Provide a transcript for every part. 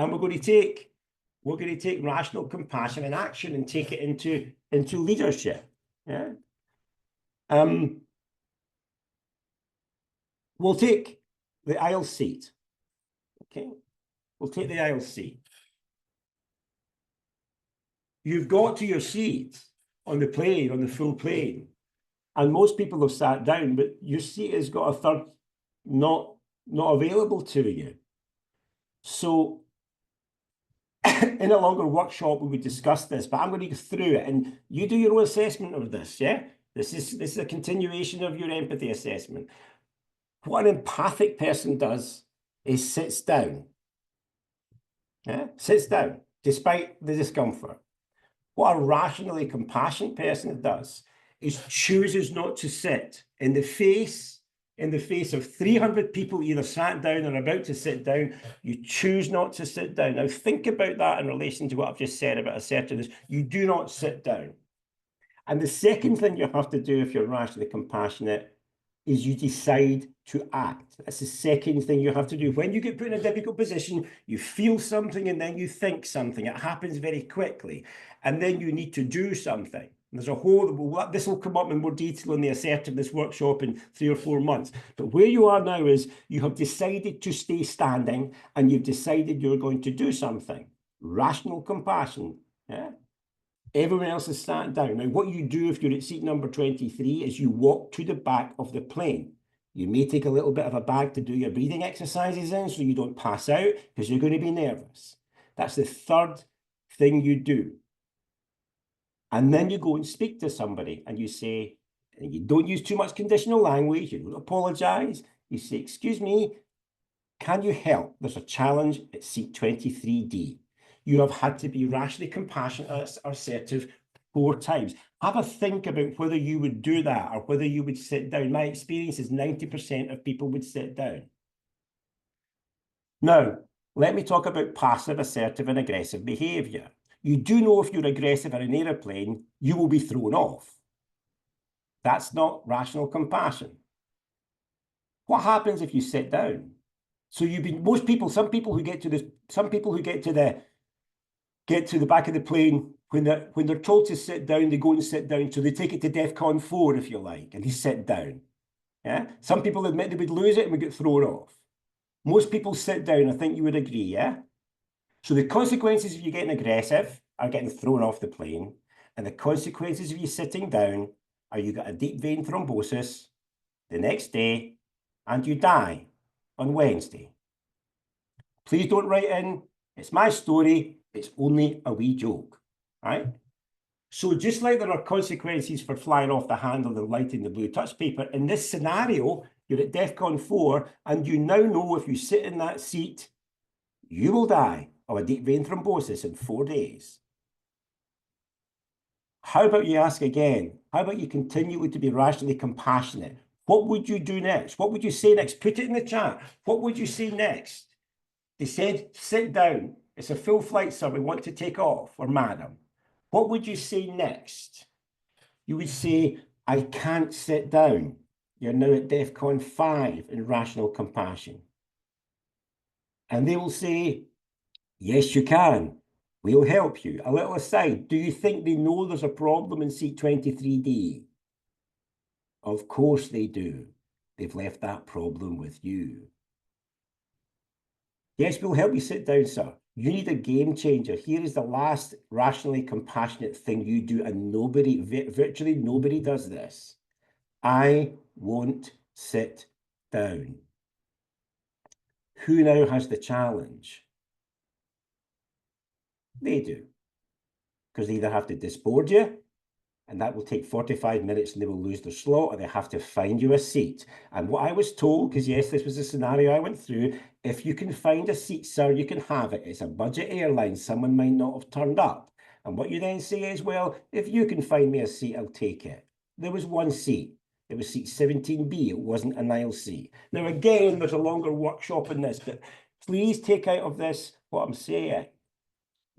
And we're going to take rational compassion and action and take it into leadership. Yeah. We'll take the aisle seat. Okay. We'll take the aisle seat. You've got to your seat on the plane, on the full plane. And most people have sat down, but your seat has got a third not available to you. So in a longer workshop, we would discuss this, but I'm going to go through it and you do your own assessment of this, yeah? This is a continuation of your empathy assessment. What an empathic person does is sits down. Yeah? Sits down, despite the discomfort. What a rationally compassionate person does is chooses not to sit in the face of 300 people either sat down or about to sit down. You choose not to sit down. Now think about that in relation to what I've just said about assertiveness. You do not sit down. And the second thing you have to do if you're rationally compassionate is you decide to act. That's the second thing you have to do. When you get put in a difficult position, you feel something and then you think something. It happens very quickly. And then you need to do something. There's a whole, this will come up in more detail in the assertiveness workshop in 3 or 4 months. But where you are now is you have decided to stay standing and you've decided you're going to do something. Rational compassion. Yeah. Everyone else is sat down. Now, what you do if you're at seat number 23 is you walk to the back of the plane. You may take a little bit of a bag to do your breathing exercises in so you don't pass out because you're going to be nervous. That's the third thing you do. And then you go and speak to somebody and you say, and you don't use too much conditional language, you don't apologize. You say, excuse me, can you help? There's a challenge at seat 23D. You have had to be rationally compassionate or assertive 4 times. Have a think about whether you would do that or whether you would sit down. My experience is 90% of people would sit down. Now, let me talk about passive, assertive, and aggressive behavior. You do know if you're aggressive in an aeroplane, you will be thrown off. That's not rational compassion. What happens if you sit down? So some people who get to the back of the plane, when they're told to sit down, they go and sit down. So they take it to DEFCON 4, if you like, and they sit down. Yeah. Some people admit they would lose it and would get thrown off. Most people sit down. I think you would agree, yeah? So the consequences of you getting aggressive are getting thrown off the plane. And the consequences of you sitting down are you got a deep vein thrombosis the next day and you die on Wednesday. Please don't write in. It's my story. It's only a wee joke, right? So just like there are consequences for flying off the handle and lighting the blue touch paper, in this scenario, you're at DEFCON 4 and you now know if you sit in that seat, you will die of a deep vein thrombosis in 4 days. How about you ask again? How about you continue to be rationally compassionate? What would you do next? What would you say next? Put it in the chat. What would you say next? They said, sit down. It's a full flight, sir. We want to take off. Or madam. What would you say next? You would say, I can't sit down. You're now at DEFCON 5 in rational compassion. And they will say, yes, you can. We'll help you. A little aside, do you think they know there's a problem in seat 23D? Of course they do. They've left that problem with you. Yes, we'll help you sit down, sir. You need a game changer. Here is the last rationally compassionate thing you do, and virtually nobody does this. I won't sit down. Who now has the challenge? They do. Because they either have to disboard you, and that will take 45 minutes and they will lose their slot, or they have to find you a seat. And what I was told, because yes, this was a scenario I went through, if you can find a seat, sir, you can have it. It's a budget airline. Someone might not have turned up. And what you then say is, well, if you can find me a seat, I'll take it. There was one seat. It was seat 17B. It wasn't an aisle seat. Now, again, there's a longer workshop in this, but please take out of this what I'm saying.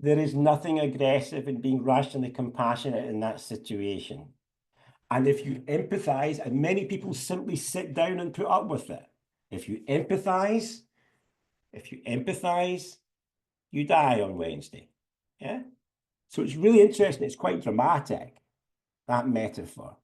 There is nothing aggressive in being rationally compassionate in that situation. And if you empathize, and many people simply sit down and put up with it. If you empathize, you die on Wednesday. Yeah. So it's really interesting. It's quite dramatic, that metaphor.